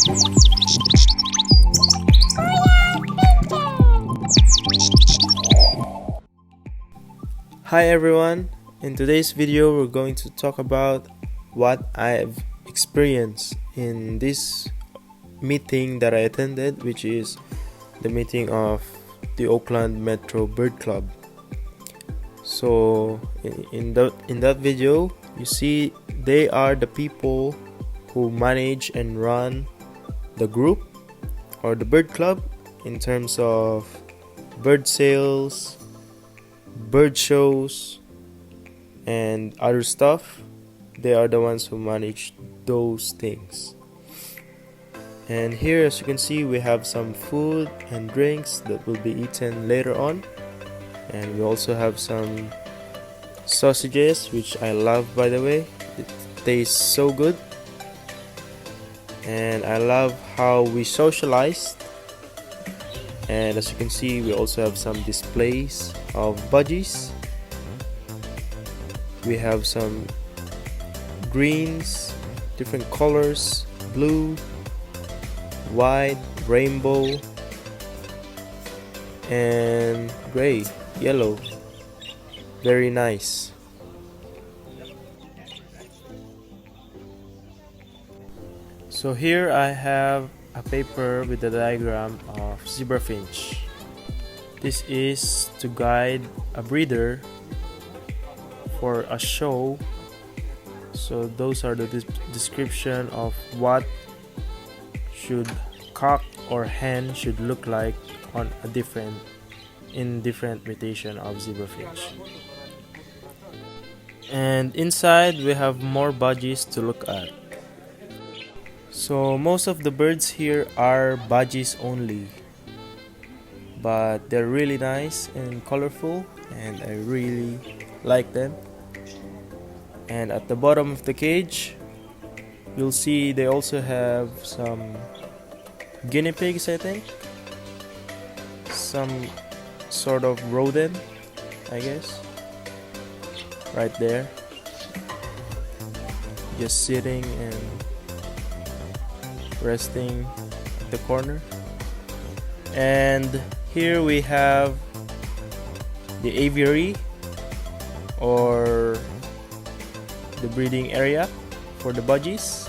Hi everyone, in today's video we're going to talk about what I've experienced in this meeting that I attended, which is the meeting of the Auckland Metro Bird Club. So in that video you see they are the people who manage and run the group or the bird club in terms of bird sales, bird shows, and other stuff. They are the ones who manage those things. And here, as you can see, we have some food and drinks that will be eaten later on, and we also have some sausages, which I love, by the way. It tastes so good, and I love how we socialized. And as you can see, we also have some displays of budgies. We have some greens, different colors, blue, white, rainbow, and gray, yellow. Very nice. So here I have a paper with a diagram of zebrafinch. This is to guide a breeder for a show. So those are the description of what should cock or hen should look like on a different mutation of zebrafinch. And inside we have more budgies to look at. So most of the birds here are budgies only, but they're really nice and colorful, and I really like them. And at the bottom of the cage you'll see they also have some guinea pigs, I think, some sort of rodent, I guess, right there, just sitting and resting at the corner. And here we have the aviary, or the breeding area for the budgies,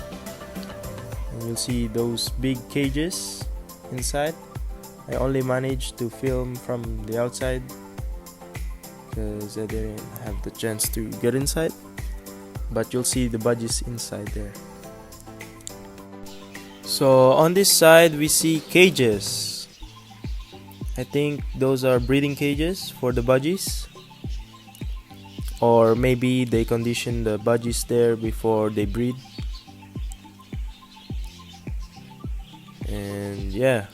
and you'll see those big cages inside. I only managed to film from the outside because I didn't have the chance to get inside, but you'll see the budgies inside there. So on this side we see cages. I think those are breeding cages for the budgies, or maybe they condition the budgies there before they breed. And yeah,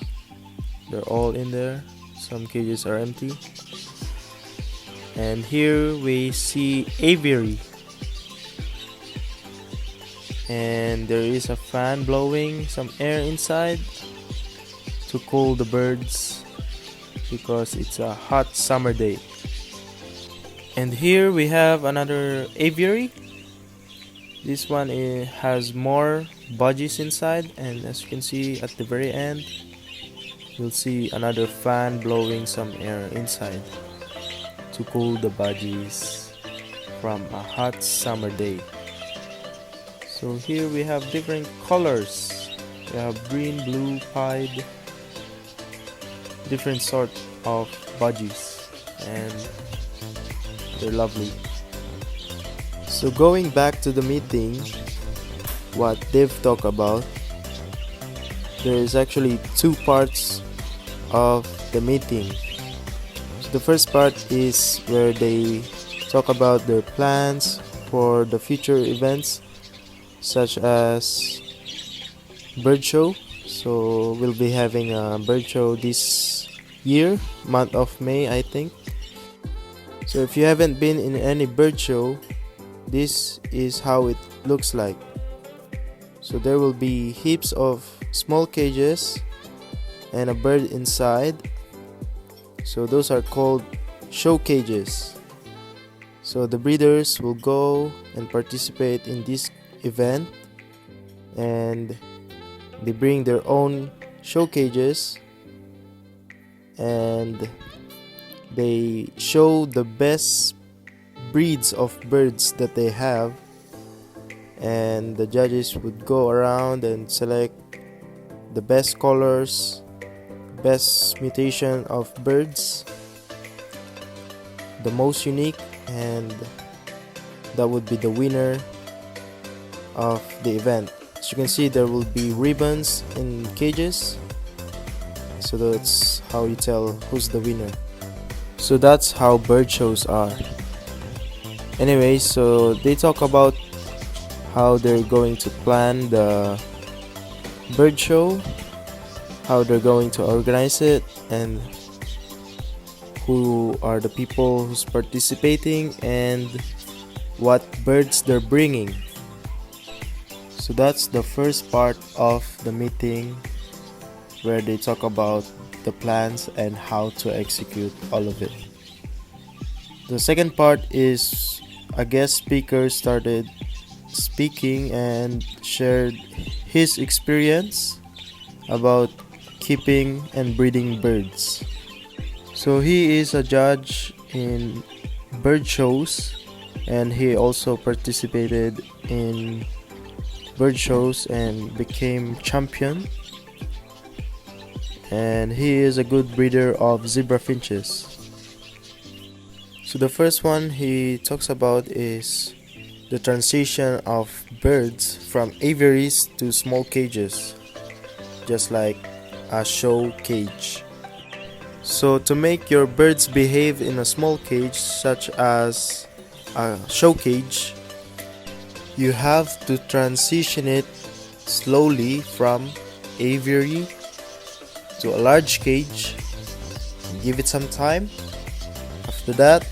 they're all in there. Some cages are empty. And here we see aviary, and there is a fan blowing some air inside to cool the birds because it's a hot summer day. And here we have another aviary. This one has more budgies inside, and as you can see at the very end you'll see another fan blowing some air inside to cool the budgies from a hot summer day. So here we have different colors. We have green, blue, pied, different sort of budgies, and they're lovely. So going back to the meeting, what they've talked about, there is actually two parts of the meeting. So the first part is where they talk about their plans for the future events, such as bird show. So we'll be having a bird show this year, month of May, I think. So if you haven't been in any bird show, this is how it looks like. So there will be heaps of small cages and a bird inside. So those are called show cages. So the breeders will go and participate in this event, and They bring their own show cages and they show the best breeds of birds that they have, and the judges would go around and select the best colors, best mutation of birds, the most unique, and that would be the winner of the event. As you can see, there will be ribbons in cages, so that's how you tell who's the winner. So that's how bird shows are. Anyway, so they talk about how they're going to plan the bird show, how they're going to organize it, and who are the people who's participating and what birds they're bringing. So that's the first part of the meeting, where they talk about the plans and how to execute all of it. The second part is a guest speaker started speaking and shared his experience about keeping and breeding birds. So he is a judge in bird shows, and he also participated in bird shows and became champion, and he is a good breeder of zebra finches. So the first one he talks about is the transition of birds from aviaries to small cages, just like a show cage. So to make your birds behave in a small cage, such as a show cage, you have to transition it slowly from aviary to a large cage. Give it some time. After that,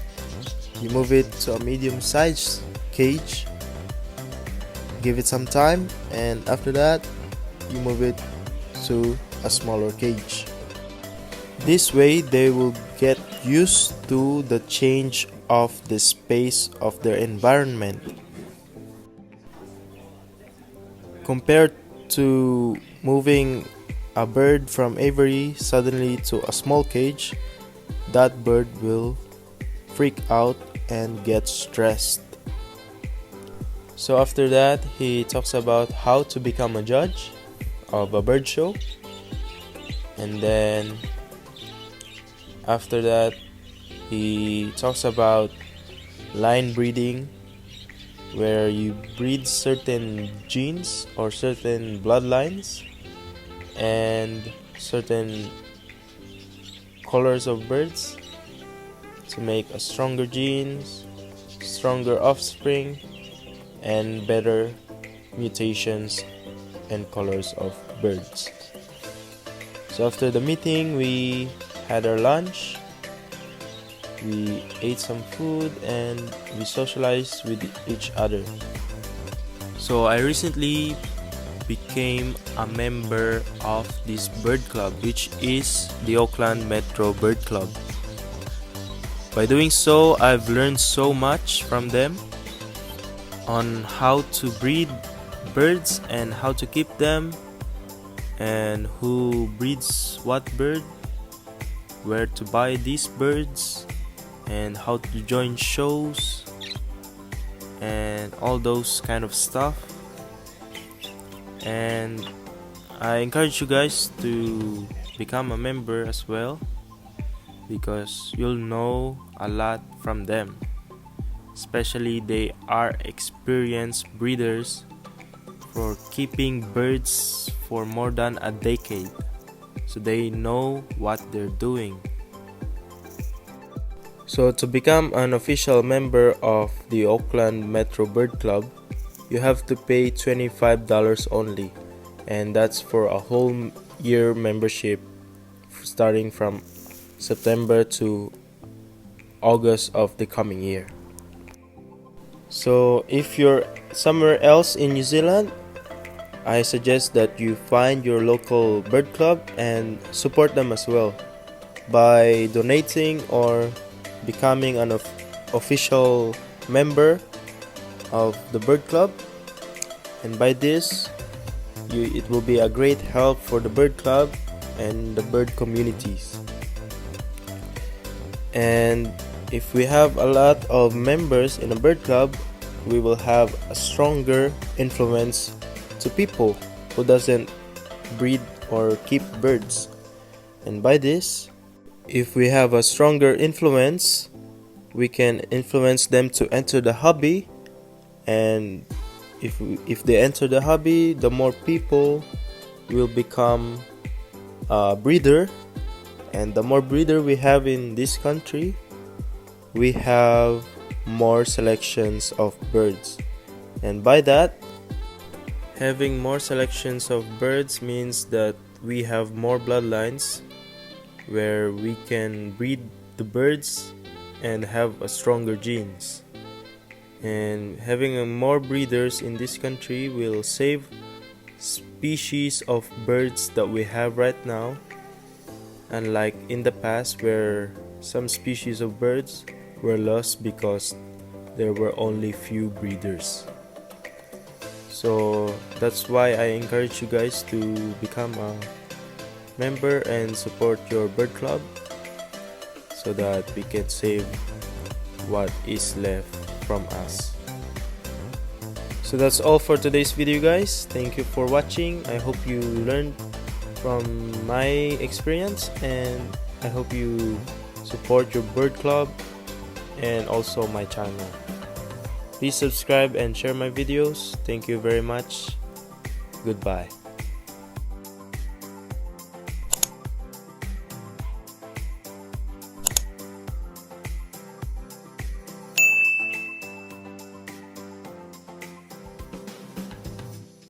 you move it to a medium-sized cage. Give it some time, and after that, you move it to a smaller cage. This way, they will get used to the change of the space of their environment. Compared to moving a bird from aviary suddenly to a small cage, that bird will freak out and get stressed. So after that, he talks about how to become a judge of a bird show, and then after that he talks about line breeding, where you breed certain genes or certain bloodlines and certain colors of birds to make a stronger genes, stronger offspring, and better mutations and colors of birds. So after the meeting, we had our lunch, we ate some food, and we socialized with each other. So I recently became a member of this bird club, which is the Auckland Metro Bird Club. By doing so, I've learned so much from them on how to breed birds and how to keep them, and who breeds what bird, where to buy these birds, and how to join shows, and all those kind of stuff. And I encourage you guys to become a member as well, because you'll know a lot from them. Especially they are experienced breeders for keeping birds for more than a decade, so they know what they're doing. So to become an official member of the Auckland Metro Bird Club, you have to pay $25 only, and that's for a whole year membership starting from September to August of the coming year. So if you're somewhere else in New Zealand, I suggest that you find your local bird club and support them as well by donating or becoming an official member of the bird club. And by this, it will be a great help for the bird club and the bird communities. And if we have a lot of members in a bird club, we will have a stronger influence to people who doesn't breed or keep birds. And by this, if we have a stronger influence, we can influence them to enter the hobby. And if they enter the hobby, the more people will become a breeder. And the more breeder we have in this country, we have more selections of birds. And by that, having more selections of birds means that we have more bloodlines where we can breed the birds and have a stronger genes. And having more breeders in this country will save species of birds that we have right now, unlike in the past where some species of birds were lost because there were only few breeders. So that's why I encourage you guys to become a member and support your bird club so that we can save what is left from us. So that's all for today's video, guys. Thank you for watching. I hope you learned from my experience, and I hope you support your bird club and also my channel. Please subscribe and share my videos. Thank you very much. Goodbye.